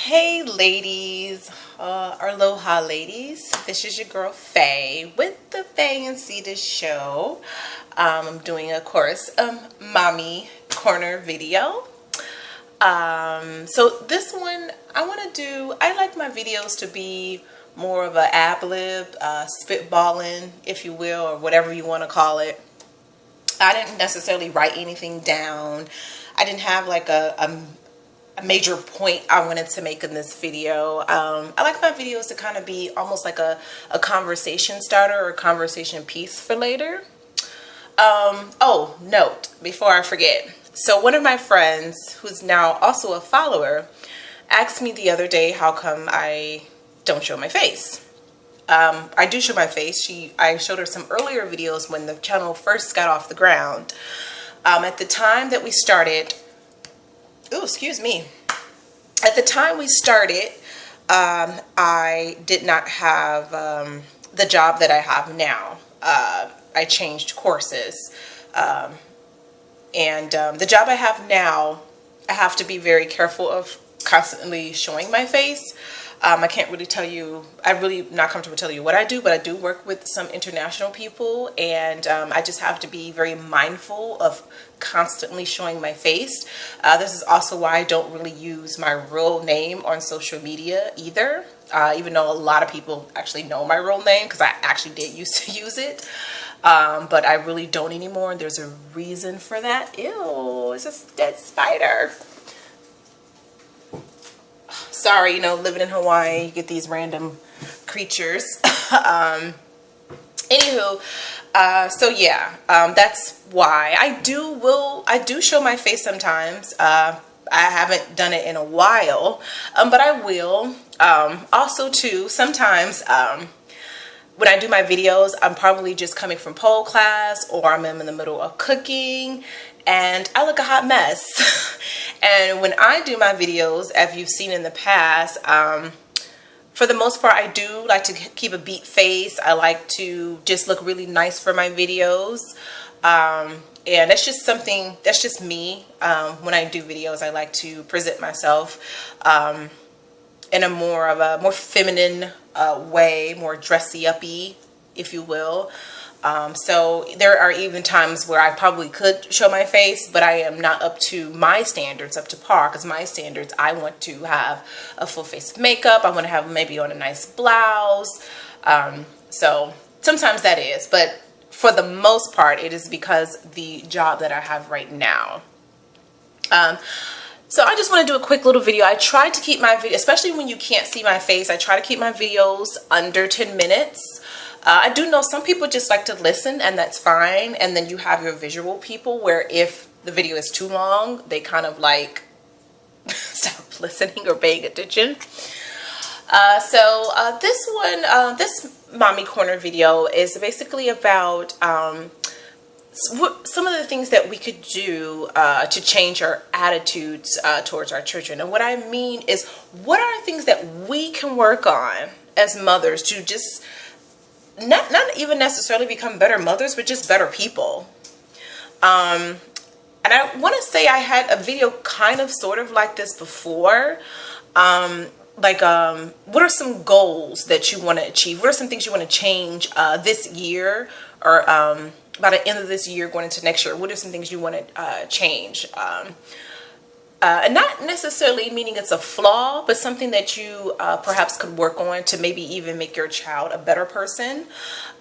Hey ladies, aloha ladies. This is your girl Faye with the Faye and Cedar show. I'm doing of course mommy corner video. So this one I like my videos to be more of a ad-lib, spitballing, if you will, or whatever you want to call it. I didn't necessarily write anything down. I didn't have like a major point I wanted to make in this video. I like my videos to kind of be almost like a conversation starter or a conversation piece for later. Oh, note before I forget. So one of my friends, who's now also a follower, asked me the other day how come I don't show my face. I do show my face. I showed her some earlier videos when the channel first got off the ground. At the time that we started, excuse me. At the time we started, I did not have the job that I have now. I changed courses. And the job I have now, I have to be very careful of constantly showing my face. I can't really tell you, I'm really not comfortable telling you what I do, but I do work with some international people, and I just have to be very mindful of constantly showing my face. This is also why I don't really use my real name on social media either, even though a lot of people actually know my real name because I actually did used to use it. But I really don't anymore, and there's a reason for that. Ew, it's a dead spider. Sorry, living in Hawaii, you get these random creatures. Anywho, so yeah, that's why I do show my face sometimes. I haven't done it in a while, but I will. Also too, sometimes when I do my videos, I'm probably just coming from pole class, or I'm in the middle of cooking, and I look a hot mess. And when I do my videos, as you've seen in the past, for the most part, I do like to keep a beat face. I like to just look really nice for my videos. And that's just something, that's just me. When I do videos, I like to present myself in a more feminine way, more dressy-uppy, if you will. So there are even times where I probably could show my face, but I am not up to my standards, up to par, because my standards, I want to have a full face of makeup. I want to have maybe on a nice blouse. So sometimes that is, but for the most part, it is because the job that I have right now. So I just want to do a quick little video. I try to keep my video, especially when you can't see my face, I try to keep my videos under 10 minutes. I do know some people just like to listen, and that's fine. And then you have your visual people where if the video is too long, they kind of like stop listening or paying attention. So this mommy corner video is basically about some of the things that we could do to change our attitudes towards our children. And what I mean is, what are things that we can work on as mothers to just not even necessarily become better mothers, but just better people. And I want to say I had a video kind of sort of like this before. What are some goals that you want to achieve? What are some things you want to change this year, or by the end of this year going into next year? What are some things you want to change? And not necessarily meaning it's a flaw, but something that you perhaps could work on to maybe even make your child a better person.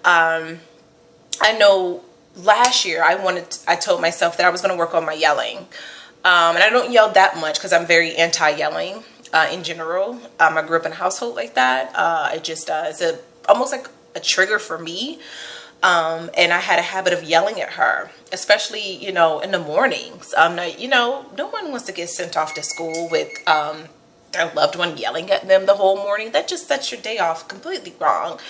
I know last year I told myself that I was going to work on my yelling. And I don't yell that much because I'm very anti-yelling in general. I grew up in a household like that. It just it's almost like a trigger for me. And I had a habit of yelling at her, especially, in the mornings. No one wants to get sent off to school with their loved one yelling at them the whole morning. That just sets your day off completely wrong.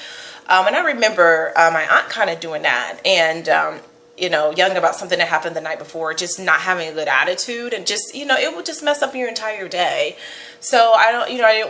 And I remember my aunt kind of doing that, and, yelling about something that happened the night before, just not having a good attitude, and just, it would just mess up your entire day. So I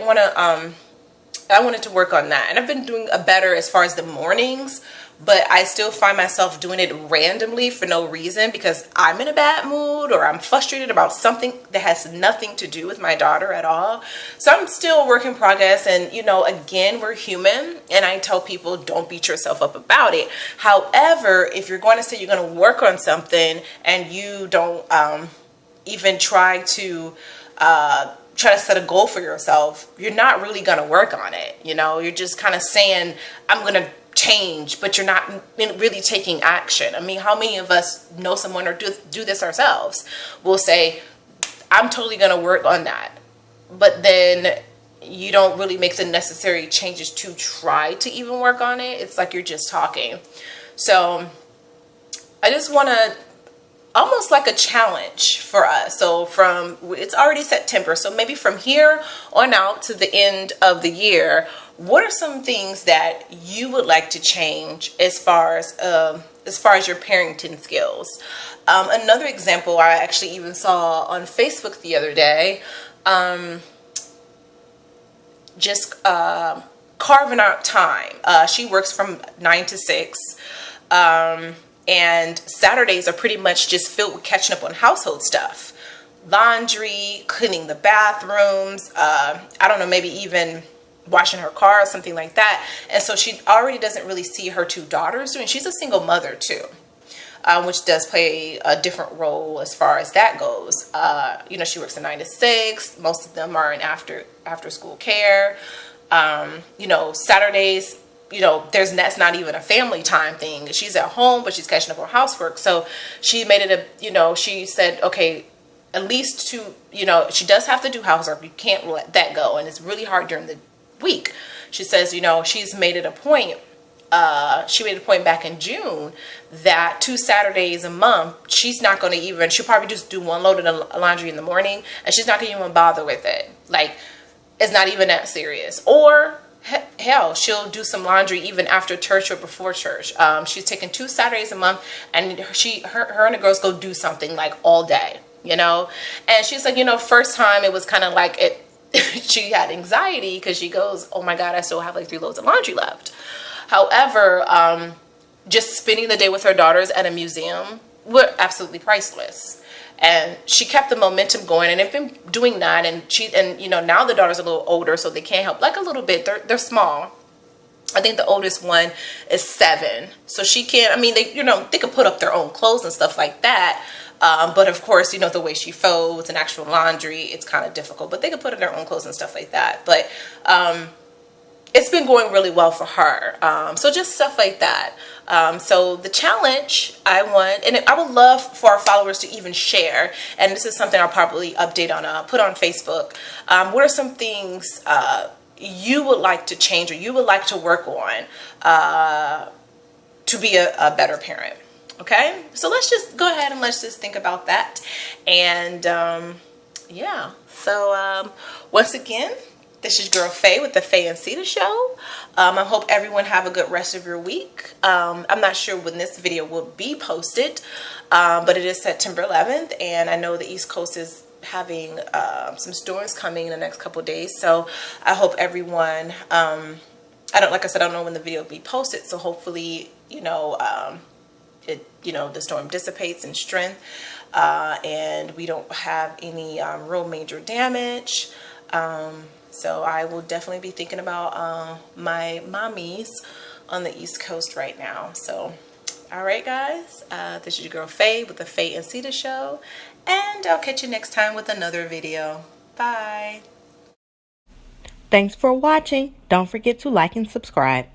wanted to work on that, and I've been doing a better as far as the mornings but I still find myself doing it randomly for no reason because I'm in a bad mood or I'm frustrated about something that has nothing to do with my daughter at all. So I'm still a work in progress, and you know, again, we're human, and I tell people don't beat yourself up about it. However, if you're going to say you're going to work on something and you don't even try to set a goal for yourself, you're not really going to work on it. You know, you're just kind of saying, I'm going to change, but you're not really taking action. I mean, how many of us know someone or do this ourselves? We'll say, I'm totally going to work on that. But then you don't really make the necessary changes to try to even work on it. It's like you're just talking. So I just want to, almost like a challenge for us. So it's already September, so maybe from here on out to the end of the year, what are some things that you would like to change as far as your parenting skills? Another example I actually even saw on Facebook the other day, just carving out time. She works from 9 to 6. And Saturdays are pretty much just filled with catching up on household stuff. Laundry, cleaning the bathrooms, I don't know, maybe even washing her car or something like that. And so she already doesn't really see her 2 daughters doing. She's a single mother too, which does play a different role as far as that goes. You know, she works a 9 to 6. Most of them are in after school care. You know, Saturdays, you know, that's not even a family time thing. She's at home, but she's catching up on housework. So she made it she said, okay, at least she does have to do housework. You can't let that go. And it's really hard during the week. She says, she's made it a point. She made a point back in June that 2 Saturdays a month, she's not going to even, she'll probably just do 1 load of the laundry in the morning, and she's not going to even bother with it. Like, it's not even that serious. Or hell, she'll do some laundry even after church or before church. She's taking 2 Saturdays a month, and her and the girls go do something like all day, And she's like, first time it was kind of like it. She had anxiety because she goes, oh my God, I still have like 3 loads of laundry left. However, just spending the day with her daughters at a museum were absolutely priceless. And she kept the momentum going, and they've been doing that. And now the daughters are a little older, so they can't help like a little bit. They're small. I think the oldest one is 7, so she can't. I mean, they could put up their own clothes and stuff like that. But of course, the way she folds and actual laundry, it's kind of difficult. But they could put in their own clothes and stuff like that. But it's been going really well for her. So just stuff like that. So the challenge I want, and I would love for our followers to even share, and this is something I'll probably update on, put on Facebook. What are some things you would like to change or you would like to work on to be a better parent? Okay, so let's just go ahead and let's just think about that. And yeah, so once again, this is Girl Faye with the Faye and Cedar Show. I hope everyone have a good rest of your week. I'm not sure when this video will be posted, but it is September 11th, and I know the East Coast is having some storms coming in the next couple of days. So I hope everyone, like I said, I don't know when the video will be posted. So hopefully, the storm dissipates in strength, and we don't have any real major damage. So I will definitely be thinking about my mommies on the East Coast right now. So, all right, guys, this is your girl Faye with the Faye and Cedar Show, and I'll catch you next time with another video. Bye. Thanks for watching. Don't forget to like and subscribe.